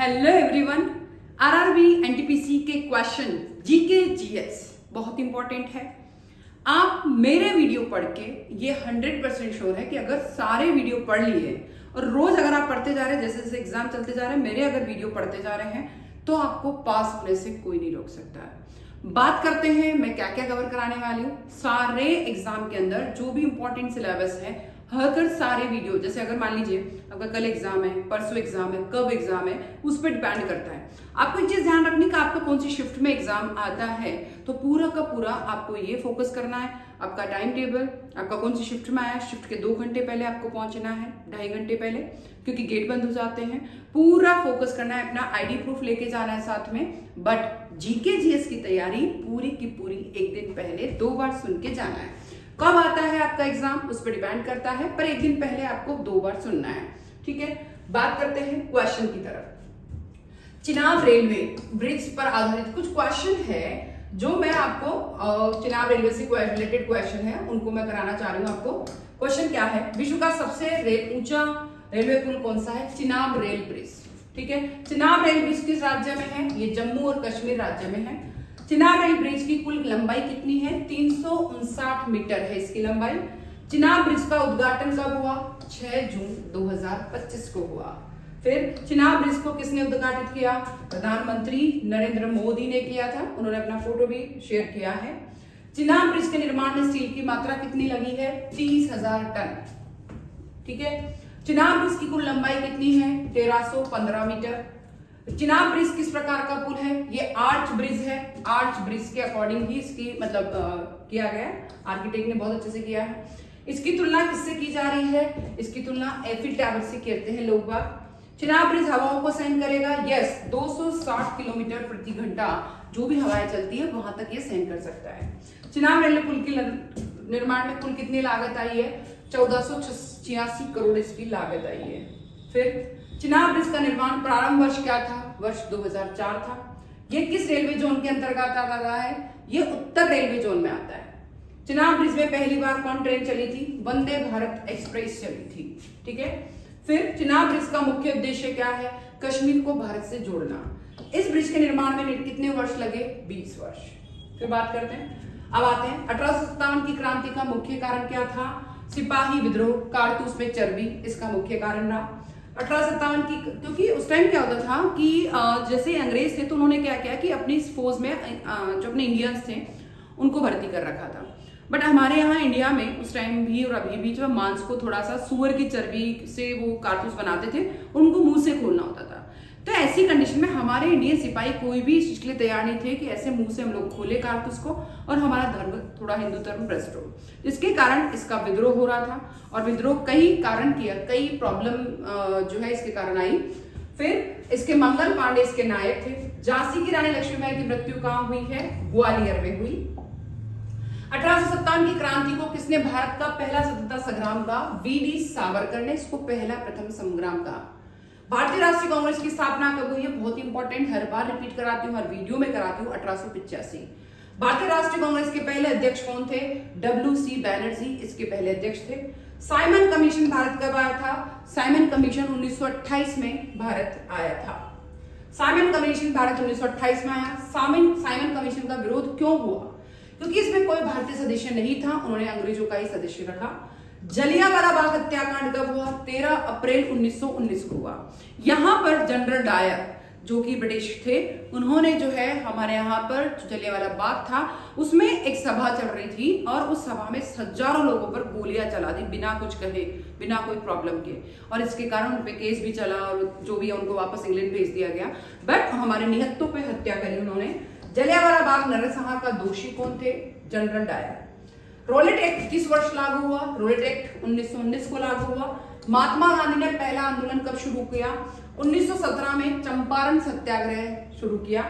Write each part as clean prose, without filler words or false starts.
Hello everyone. RRB NTPC के question GK GS बहुत important है। आप मेरे वीडियो पढ़ के ये 100% श्योर है कि अगर सारे वीडियो पढ़ लिए और रोज अगर आप पढ़ते जा रहे हैं, जैसे जैसे एग्जाम चलते जा रहे हैं, मेरे अगर वीडियो पढ़ते जा रहे हैं तो आपको पास होने से कोई नहीं रोक सकता है। बात करते हैं मैं क्या क्या कवर कराने वाली हूँ। सारे एग्जाम के अंदर जो भी इंपॉर्टेंट सिलेबस है, हर सारे वीडियो, जैसे अगर मान लीजिए आपका कल एग्जाम है, परसों एग्जाम है, कब एग्जाम है, उस पर डिपेंड करता है। आपको एक चीज ध्यान रखनी कि आपका कौन सी शिफ्ट में एग्जाम आता है, तो पूरा का पूरा आपको ये फोकस करना है। आपका टाइम टेबल, आपका कौन सी शिफ्ट में आया, शिफ्ट के 2 घंटे पहले आपको पहुंचना है, 2.5 घंटे पहले, क्योंकि गेट बंद हो जाते हैं। पूरा फोकस करना है, अपना आईडी प्रूफ लेके जाना है साथ में। बट जीके जीएस की तैयारी पूरी की पूरी एक दिन पहले 2 बार सुन के जाना है। कब आता है आपका एग्जाम उस पर डिपेंड करता है, पर एक दिन पहले आपको 2 बार सुनना है। ठीक है, बात करते हैं क्वेश्चन की तरफ। चिनाब रेलवे ब्रिज पर आधारित कुछ क्वेश्चन है जो मैं आपको चिनाब रेलवे से रिलेटेड क्वेश्चन है, उनको मैं कराना चाह रही हूँ आपको। क्वेश्चन क्या है, विश्व का सबसे ऊंचा रेलवे पुल कौन सा है? Chenab rail bridge. ठीक है, चिनाब रेल ब्रिज किस राज्य में है? ये जम्मू और कश्मीर राज्य में है। चिनाब रेल ब्रिज की कुल लंबाई कितनी है? 359 मीटर है इसकी लंबाई। चिनाब ब्रिज का उद्घाटन कब हुआ? 6 जून 2025 को हुआ। फिर चिनाब ब्रिज को किसने उद्घाटित किया? प्रधानमंत्री नरेंद्र मोदी ने किया था, उन्होंने अपना फोटो भी शेयर किया है। चिनाब ब्रिज के निर्माण में स्टील की मात्रा कितनी लगी है? 30,000 टन। ठीक है, चिनाब ब्रिज की कुल लंबाई कितनी है? 1315 मीटर। चिनाब ब्रिज किस प्रकार का पुल है? ये आर्च ब्रिज है। आर्च ब्रिज के अकॉर्डिंग ही इसकी किया गया, आर्किटेक्ट ने बहुत अच्छे से किया है। इसकी तुलना किससे की जा रही है? इसकी तुलना एफिल टावर से करते हैं लोग बाग। चिनाब ब्रिज हवाओं को सहन करेगा? यस, 260 किलोमीटर प्रति घंटा जो भी हवाएं चलती है वहां तक ये सहन कर सकता है। चिनाब रेलवे पुल के निर्माण में कुल कितनी लागत आई है? 1486 करोड़ इसकी लागत आई है। फिर चिनाब ब्रिज का निर्माण प्रारंभ वर्ष क्या था? वर्ष 2004 था। ये किस रेलवे जोन के अंतर्गत आता है? ये उत्तर रेलवे जोन में आता है। चिनाब ब्रिज में पहली बार कौन ट्रेन चली थी? वंदे भारत एक्सप्रेस चली थी। ठीक है, फिर चिनाब ब्रिज का मुख्य उद्देश्य क्या है? कश्मीर को भारत से जोड़ना। इस ब्रिज के निर्माण में कितने वर्ष लगे? 20 वर्ष। फिर बात करते हैं, अब आते हैं 1857 की क्रांति का मुख्य कारण क्या था? सिपाही विद्रोह, कारतूस में चर्बी इसका मुख्य कारण रहा। 1857 की, क्योंकि उस टाइम क्या होता था कि जैसे अंग्रेज थे तो उन्होंने क्या किया कि अपनी फौज में जो अपने इंडियंस थे उनको भर्ती कर रखा था। बट हमारे यहाँ इंडिया में उस टाइम भी और अभी भी जो मांस को थोड़ा सा सुअर की चर्बी से वो कारतूस बनाते थे, उनको मुंह से खोलना होता था। तो ऐसी कंडीशन में हमारे इंडियन सिपाही कोई भी इस चीज के लिए तैयार नहीं थे कि ऐसे मुंह से हम लोग खोले कारतूस को और हमारा धर्म थोड़ा हिंदू धर्म भ्रष्ट हो। जिसके कारण इसका विद्रोह हो रहा था, और विद्रोह कई कारण किया, कई प्रॉब्लम जो है इसके कारण आई। फिर इसके मंगल पांडे इसके नायक थे। झांसी की रानी लक्ष्मीबाई की मृत्यु कहाँ हुई है? ग्वालियर में हुई। 1857 की क्रांति को किसने भारत का पहला स्वतंत्रता संग्राम का? वीडी सावरकर ने इसको पहला प्रथम संग्राम का। भारतीय राष्ट्रीय कांग्रेस की स्थापना कब हुई है? बहुत इंपॉर्टेंट, हर बार रिपीट कराती हूँ, हर वीडियो में कराती हूँ। 1885। भारतीय राष्ट्रीय कांग्रेस के पहले अध्यक्ष कौन थे? WC बैनर्जी इसके पहले अध्यक्ष थे। साइमन कमीशन भारत कब आया था? साइमन कमीशन 1928 में भारत आया था। साइमन कमीशन भारत 1928 में आया। साइमन कमीशन का विरोध क्यों हुआ? क्योंकि इसमें कोई भारतीय सदस्य नहीं था, उन्होंने अंग्रेजों का ही सदस्य रखा। जलियांवाला बाग हत्याकांड कब हुआ? 13 अप्रैल 1919 को हुआ। यहां पर जनरल डायर जो कि ब्रिटिश थे, उन्होंने जो है हमारे यहाँ पर जलियांवाला बाग था उसमें एक सभा चल रही थी, और उस सभा में हजारों लोगों पर गोलियां चला दी बिना कुछ कहे, बिना कोई प्रॉब्लम के, और इसके कारण उन पे केस भी चला और जो भी है उनको वापस इंग्लैंड भेज दिया गया। बट हमारे निहत्तों पे हत्या करी उन्होंने। जलियांवाला बाग नरसंहार का दोषी कौन थे? General Dyer. रोलेट एक्ट किस वर्ष लागू हुआ? रोलेट एक्ट 1919 को लागू हुआ। महात्मा गांधी ने पहला आंदोलन कब शुरू किया? 1917 में चंपारण सत्याग्रह शुरू किया।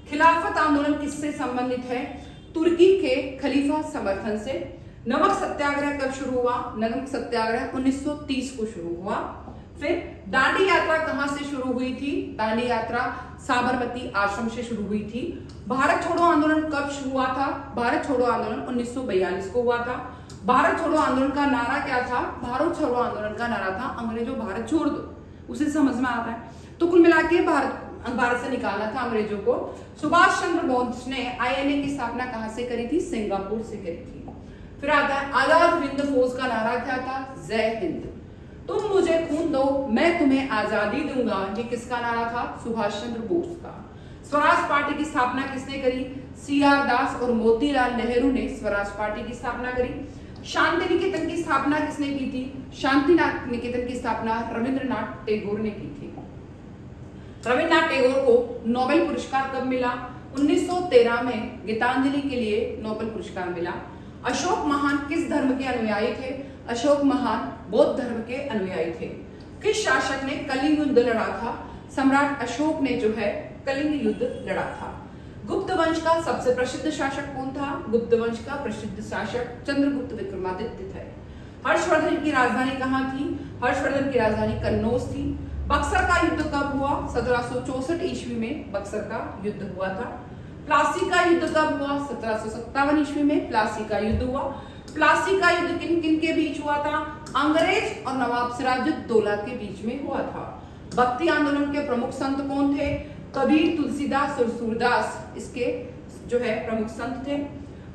खिलाफत आंदोलन किससे संबंधित है? तुर्की के खलीफा समर्थन से। नमक सत्याग्रह कब शुरू हुआ? नमक सत्याग्रह 1930 को शुरू हुआ। फिर दांडी यात्रा कहां से शुरू हुई थी? दांडी यात्रा साबरमती आश्रम से शुरू हुई थी। भारत छोड़ो आंदोलन कब शुरू हुआ था? भारत छोड़ो आंदोलन 1942 को हुआ था। भारत छोड़ो आंदोलन का नारा क्या था? भारत छोड़ो आंदोलन का नारा था अंग्रेजों भारत छोड़ दो, उसे समझ में आता है। तो कुल मिला के भारत भारत से निकाला था अंग्रेजों को। सुभाष चंद्र बोस ने आईएनए की स्थापना कहां से करी थी? सिंगापुर से करी थी। फिर आता है आजाद हिंद फौज का नारा क्या था? जय हिंद। तुम मुझे खून दो मैं तुम्हें आजादी दूंगा, ये किसका नारा था? सुभाष चंद्र बोस का। स्वराज पार्टी की स्थापना किसने करी? सीआर दास और मोतीलाल नेहरू ने स्वराज पार्टी की स्थापना करी। शांति निकेतन की स्थापना किसने की थी? शांति निकेतन की स्थापना रविंद्रनाथ टैगोर ने की थी। रविंद्रनाथ टैगोर को नोबेल पुरस्कार कब मिला? 1913 में गीतांजलि के लिए नोबेल पुरस्कार मिला। अशोक महान किस धर्म के अनुयायी थे? अशोक महान बौद्ध धर्म के अनुयायी थे। किस शासक ने कलिंग युद्ध लड़ा था? सम्राट अशोक ने जो है कलिंग युद्ध लड़ा था। गुप्त वंश का सबसे प्रसिद्ध शासक कौन था? गुप्त वंश का प्रसिद्ध शासक चंद्रगुप्त विक्रमादित्य थे। हर्षवर्धन की राजधानी कहाँ थी? हर्षवर्धन की राजधानी कन्नौज थी। बक्सर का युद्ध कब हुआ? 1764 ईस्वी में बक्सर का युद्ध हुआ था। प्लासी का युद्ध कब हुआ? 1757 ईस्वी में प्लासी का युद्ध हुआ। प्लासी का युद्ध किन किन के बीच हुआ था? अंग्रेज और नवाब सिराजुद्दौला के बीच में हुआ था। भक्ति आंदोलन के प्रमुख संत कौन थे? कबीर, तुलसीदास और सूरदास इसके जो है प्रमुख संत थे।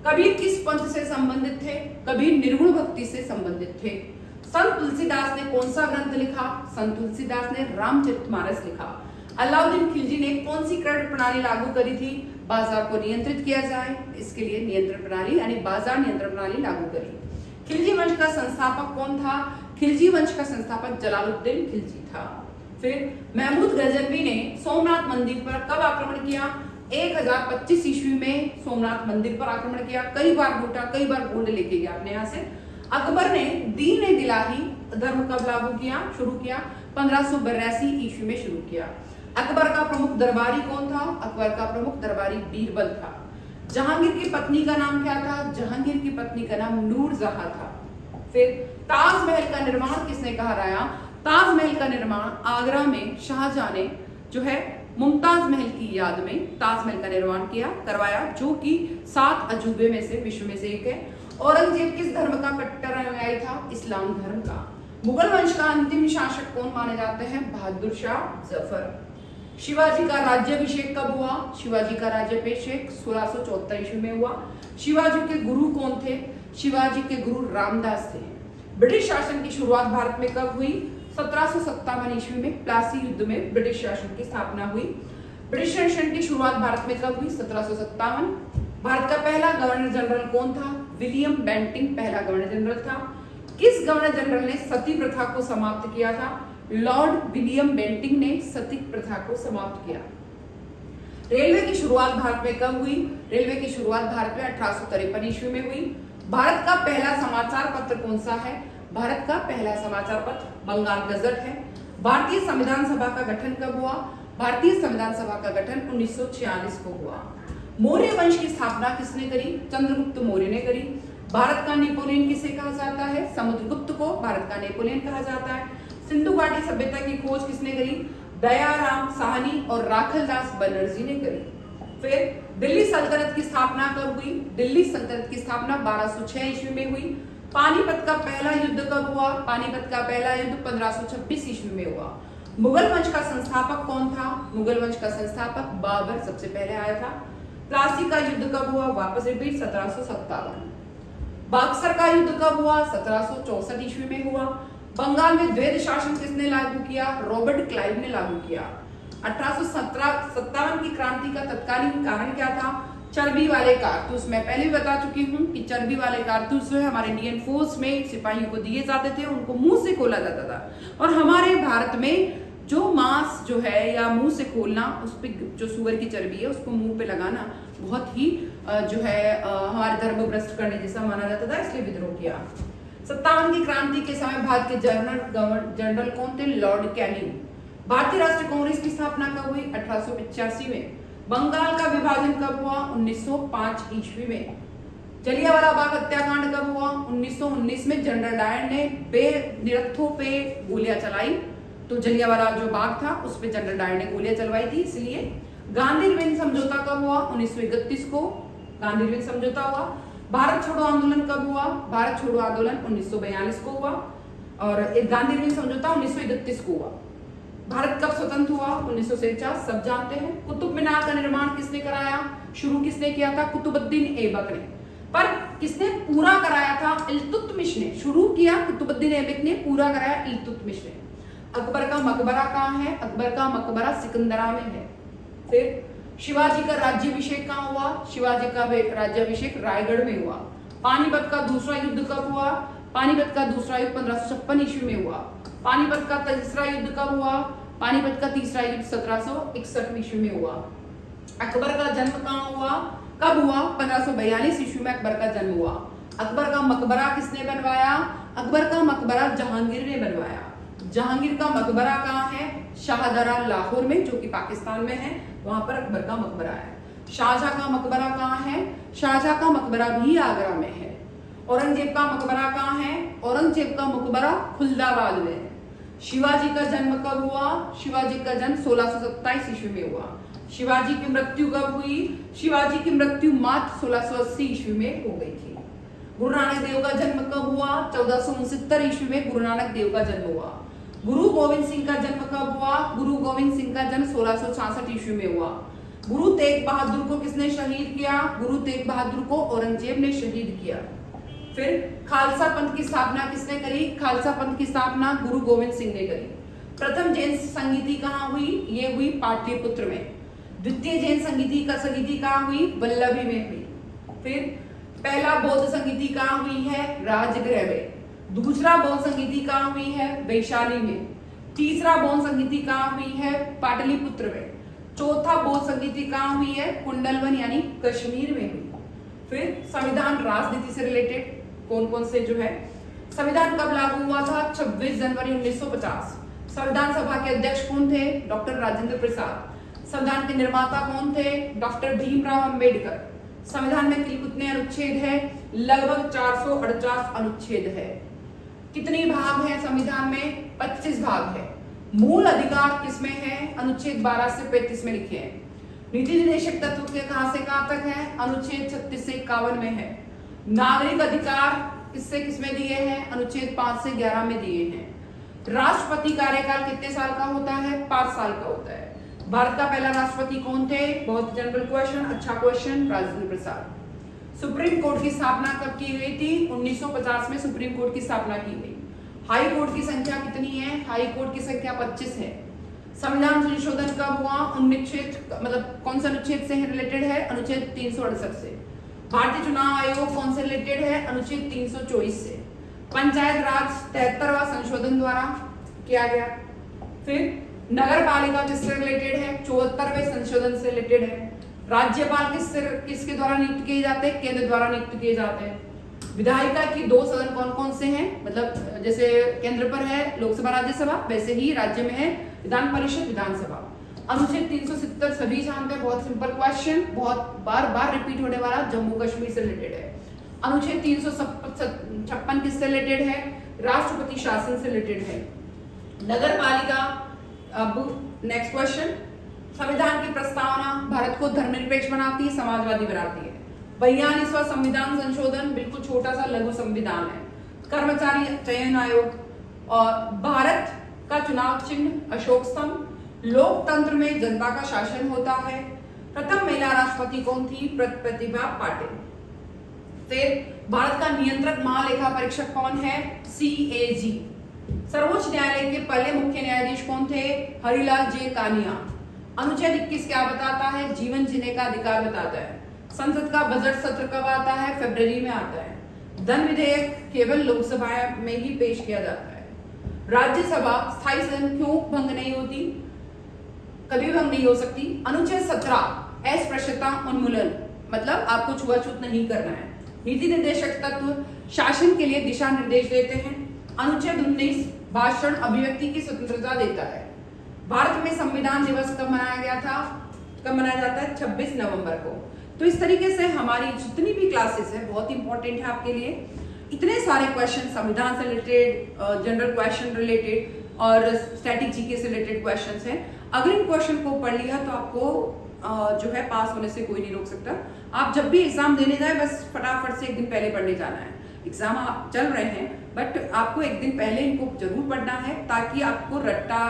कबीर किस पंथ से संबंधित थे? कबीर निर्गुण भक्ति से संबंधित थे। संत तुलसीदास ने कौन सा ग्रंथ लिखा? संत तुलसीदास ने रामचरितमानस लिखा। अलाउद्दीन खिलजी ने कौन सी क्रेडिट प्रणाली लागू करी थी? बाजार को नियंत्रित किया जाए इसके लिए नियंत्रण प्रणाली यानी बाजार नियंत्रण प्रणाली लागू करी। खिलजी वंश का संस्थापक कौन था? खिलजी वंश का संस्थापक जलालुद्दीन खिलजी था। फिर महमूद गजनवी ने सोमनाथ मंदिर पर कब आक्रमण किया? 1025 ईस्वी में सोमनाथ मंदिर पर आक्रमण किया। कई बार लूटा, कई बार गोल्ड लेके गया अपने यहाँ से। अकबर ने दीन दिलाही धर्म कब लागू किया? शुरू किया 1582 ईस्वी में शुरू किया। अकबर का प्रमुख दरबारी कौन था? अकबर का प्रमुख दरबारी बीरबल था। जहांगीर की पत्नी का नाम क्या था? जहांगीर की पत्नी का नाम नूरजहां था। फिर ताजमहल का निर्माण किसने कराया? ताजमहल का निर्माण आगरा में शाहजहां ने जो है मुमताज महल की याद में ताजमहल का निर्माण करवाया, जो कि 7 अजूबे में से विश्व में से एक है। औरंगजेब किस धर्म का कट्टर अनुयायी था? इस्लाम धर्म का। मुगल वंश का अंतिम शासक कौन माने जाते हैं? बहादुर शाह जफर। शिवाजी का राज्याभिषेक कब हुआ? शिवाजी का राज्याभिषेक 1674 ईस्वी में हुआ। शिवाजी के गुरु कौन थे? शिवाजी के गुरु रामदास थे। ब्रिटिश शासन की शुरुआत भारत में कब हुई? 1757 ईस्वी में प्लासी युद्ध में ब्रिटिश शासन की स्थापना हुई। ब्रिटिश शासन की शुरुआत भारत में कब हुई? 1757। भारत का पहला गवर्नर जनरल कौन था? विलियम बेंटिंक पहला गवर्नर जनरल था। किस गवर्नर जनरल ने सती प्रथा को समाप्त किया था? लॉर्ड विलियम बेंटिंक ने सती प्रथा को समाप्त किया। रेलवे की शुरुआत भारत में कब हुई? रेलवे की शुरुआत भारत में 1853 ईस्वी में हुई। भारत का पहला समाचार पत्र कौन सा है? भारत का पहला समाचार पत्र बंगाल गजट है। भारतीय संविधान सभा का गठन कब हुआ? भारतीय संविधान सभा का गठन 1946 को हुआ। मौर्य वंश की स्थापना किसने करी? चंद्रगुप्त मौर्य ने करी। भारत का नेपोलियन किसे कहा जाता है? समुद्रगुप्त को भारत का नेपोलियन कहा जाता है। सिंधु घाटी सभ्यता की खोज किसने करी? दयाराम साहनी और राखलदास बनर्जी ने करी। फिर दिल्ली सल्तनत की स्थापना कब हुई? दिल्ली सल्तनत की स्थापना 1206 ईस्वी में हुई। पानीपत का पहला युद्ध कब हुआ? पानीपत का पहला युद्ध 1526 ईस्वी में हुआ। मुगल वंश का संस्थापक कौन था? मुगल वंश का संस्थापक बाबर सबसे पहले आया था। प्लासी का युद्ध कब हुआ? वापस रिपीट 1757। बक्सर का युद्ध कब हुआ? 1764 ईस्वी में हुआ। बंगाल में द्वैध शासन किसने लागू किया? रॉबर्ट क्लाइव ने लागू किया। 1857 की क्रांति का तत्कालीन कारण क्या था? चर्बी वाले कारतूस। मैं पहले भी बता चुकी हूँ कि चर्बी वाले कारतूस जो है हमारे इंडियन फोर्स में सिपाहियों को दिए जाते थे, उनको मुंह से खोला जाता था। और हमारे भारत में जो मांस जो है या मुंह से खोलना, उस पे जो सुअर की चर्बी है उसको मुंह पे लगाना बहुत ही जो है हमारे धर्म भ्रष्ट करने जैसा माना जाता था, इसलिए विद्रोह किया। 57 की क्रांति के समय भारत के जनरल कौन थे? Lord Canning. भारतीय राष्ट्रीय कांग्रेस की स्थापना कब हुई? 1885 में। बंगाल का विभाजन कब हुआ? 1905 ईस्वी में। जलियांवाला बाग हत्याकांड कब हुआ? 1919 में। जनरल डायर ने बेनिरक्षों पे गोलियां चलाई, तो जलियांवाला जो बाग था उस पे जनरल डायर ने गोलियां चलवाई थी, इसलिए। गांधी-इरविन समझौता कब हुआ? 1931 को गांधी-इरविन समझौता हुआ। भारत छोड़ो आंदोलन कब हुआ? भारत छोड़ो आंदोलन 1942 को हुआ और गांधी-इरविन समझौता 1931 को हुआ। भारत कब स्वतंत्र हुआ? 1949, सब जानते हैं। कुतुब मीनार का निर्माण किसने कराया? शुरू किसने किया था? कुतुबुद्दीन ऐबक ने। पर किसने पूरा कराया था? इल्तुतमिश ने। शुरू किया कुतुबुद्दीन ऐबक ने, पूरा कराया इल्तुतमिश ने। अकबर का मकबरा कहाँ है? अकबर का मकबरा सिकंदरा में है। फिर शिवाजी का राज्याभिषेक कहाँ हुआ? शिवाजी का राज्याभिषेक रायगढ़ में हुआ। पानीपत का दूसरा युद्ध कब हुआ? पानीपत का दूसरा युद्ध 1556 ईस्वी में हुआ। पानीपत का तीसरा युद्ध कब हुआ? पानीपत का तीसरा युद्ध 1761 ईस्वी में हुआ। अकबर का जन्म कहाँ हुआ? कब हुआ? 1542 ईस्वी में अकबर का जन्म हुआ। अकबर का मकबरा किसने बनवाया? अकबर का मकबरा जहांगीर ने बनवाया। जहांगीर का मकबरा कहाँ है? शाहदरा लाहौर में, जो कि पाकिस्तान में है, वहां पर अकबर का मकबरा है। शाहजहां का मकबरा कहाँ है? शाहजहां का मकबरा भी आगरा में है। औरंगजेब का मकबरा कहाँ है? औरंगजेब का मकबरा खुलदाबाद में है। शिवाजी का जन्म कब हुआ? शिवाजी का जन्म 1627 ईस्वी में हुआ। शिवाजी की मृत्यु कब हुई? शिवाजी की मृत्यु मार्च 1680 ईस्वी में हो गई थी। गुरु नानक देव का जन्म कब हुआ? 1469 ईस्वी में गुरु नानक देव का जन्म हुआ। गुरु गोविंद सिंह का जन्म कब हुआ? गुरु गोविंद सिंह का जन्म 1666 ईस्वी में हुआ। गुरु तेग बहादुर को किसने शहीद किया? गुरु तेग बहादुर को औरंगजेब ने शहीद किया। फिर खालसा पंथ की स्थापना किसने करी? खालसा पंथ की स्थापना गुरु गोविंद सिंह ने करी। प्रथम जैन संगीति कहाँ हुई? ये हुई पाटलिपुत्र में। द्वितीय जैन संगीति कहाँ हुई? वल्लभी में हुई। फिर पहला बौद्ध संगीति कहाँ हुई है? राजगृह में। दूसरा बौद्ध संगीति कहाँ हुई है? वैशाली में। तीसरा बौद्ध संगीति कहाँ हुई है? पाटलिपुत्र में। चौथा बौद्ध संगीति कहाँ हुई है? कुंडलवन यानी कश्मीर में हुई। फिर संविधान राजनीति से रिलेटेड कौन कौन से जो है, संविधान कब लागू हुआ था? 26 जनवरी 1950। संविधान सभा के अध्यक्ष कौन थे? डॉक्टर राजेंद्र प्रसाद। संविधान के निर्माता कौन थे? डॉक्टर भीमराव अंबेडकर। संविधान में कुल कितने अनुच्छेद है? लगभग 448 अनुच्छेद है। कितने भाग हैं संविधान में? 25 भाग है। मूल अधिकार किसमें है? अनुच्छेद 12 से 35 में लिखे हैं। नीति निर्देशक तत्व के कहां से कहां तक है? अनुच्छेद 36 से 51 में है। नागरिक अधिकार किससे किसमें दिए हैं? अनुच्छेद 5 से 11 में दिए हैं। राष्ट्रपति कार्यकाल कितने साल का होता है? 5 साल का होता है। भारत का पहला राष्ट्रपति कौन थे? बहुत जनरल क्वेश्चन, अच्छा question, Rajendra Prasad. Supreme court की स्थापना कब की गई थी? 1950 में सुप्रीम कोर्ट की स्थापना की गई। हाई कोर्ट की संख्या कितनी है? हाई कोर्ट की संख्या 25 है। संविधान संशोधन कब हुआ? कौन सा अनुच्छेद से रिलेटेड है? अनुच्छेद 368 से। भारतीय चुनाव आयोग कौन से रिलेटेड है? अनुच्छेद 324 से। पंचायत राज 73वां संशोधन द्वारा किया गया। फिर नगर पालिका किससे रिलेटेड है? 74वें संशोधन से रिलेटेड है। राज्यपाल किसके द्वारा नियुक्त किए जाते हैं? केंद्र द्वारा नियुक्त किए जाते हैं। विधायिका की 2 सदन कौन कौन से हैं? जैसे केंद्र पर है लोकसभा राज्यसभा, वैसे ही राज्य में है विधान परिषद विधानसभा। अनुच्छेद 370 सभी जानते हैं, बहुत सिंपल क्वेश्चन, बहुत बार बार रिपीट होने वाला, जम्मू कश्मीर से रिलेटेड है। अनुच्छेद 356 किससे रिलेटेड है? राष्ट्रपति शासन से रिलेटेड है। नगर पालिका। अब नेक्स्ट क्वेश्चन, संविधान की प्रस्तावना भारत को धर्मनिरपेक्ष बनाती है, समाजवादी बनाती है। 42वां संविधान संशोधन बिल्कुल छोटा सा लघु संविधान है। कर्मचारी चयन आयोग और भारत का चुनाव चिन्ह अशोक स्तंभ। लोकतंत्र में जनता का शासन होता है। प्रथम महिला राष्ट्रपति कौन थी? प्रतिभा पाटिल। फिर भारत का नियंत्रक महालेखा परीक्षक कौन है? CAG। सर्वोच्च न्यायालय के पहले मुख्य न्यायाधीश कौन थे? हरिलाल जे कानिया। अनुच्छेद 21 क्या बताता है? जीवन जीने का अधिकार बताता है। संसद का बजट सत्र कब आता है? फरवरी में आता है। धन विधेयक केवल लोकसभा में ही पेश किया जाता है। राज्यसभा स्थायी सदन क्यों भंग नहीं होती? कभी भंग नहीं हो सकती। अनुच्छेद 17 अस्पृश्यता उन्मूलन, मतलब आपको छुआछूत नहीं करना है। नीति निर्देशक तत्व शासन के लिए दिशा निर्देश देते हैं। अनुच्छेद 19 भाषण अभिव्यक्ति की स्वतंत्रता देता है। भारत में संविधान दिवस कब मनाया गया था? कब मनाया जाता है? 26 नवंबर को। तो इस तरीके से हमारी जितनी भी क्लासेस है बहुत इंपॉर्टेंट है आपके लिए। इतने सारे क्वेश्चन संविधान से रिलेटेड, जनरल क्वेश्चन रिलेटेड और स्टैटिक जीके से रिलेटेड क्वेश्चंस हैं। अगर इन क्वेश्चन को पढ़ लिया तो आपको जो है पास होने से कोई नहीं रोक सकता। आप जब भी एग्जाम देने जाए बस फटाफट से एक दिन पहले पढ़ने जाना है। एग्जाम चल रहे हैं, बट आपको एक दिन पहले इनको जरूर पढ़ना है ताकि आपको रट्टा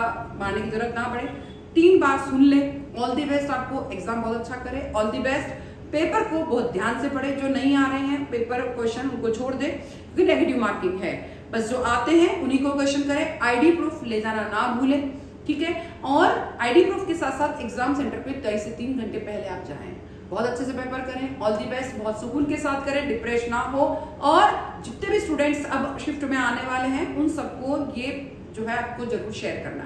मारने की जरूरत ना पड़े। 3 बार सुन ले। ऑल दी बेस्ट, आपको एग्जाम बहुत अच्छा करे। All the best. पेपर को बहुत ध्यान से पढ़े। जो नहीं आ रहे हैं पेपर क्वेश्चन उनको छोड़ दे, क्योंकि नेगेटिव मार्किंग है। बस जो आते हैं उन्हीं को क्वेश्चन करें। आईडी प्रूफ ले जाना ना भूलें, ठीक है। और आईडी प्रूफ के साथ साथ एग्जाम सेंटर पे 2 से 3 घंटे पहले आप जाएं। बहुत अच्छे से पेपर करें। All the best. बहुत सुकून के साथ करें, डिप्रेस ना हो। और जितने भी स्टूडेंट्स अब शिफ्ट में आने वाले हैं उन सबको ये जो है आपको जरूर शेयर करना है।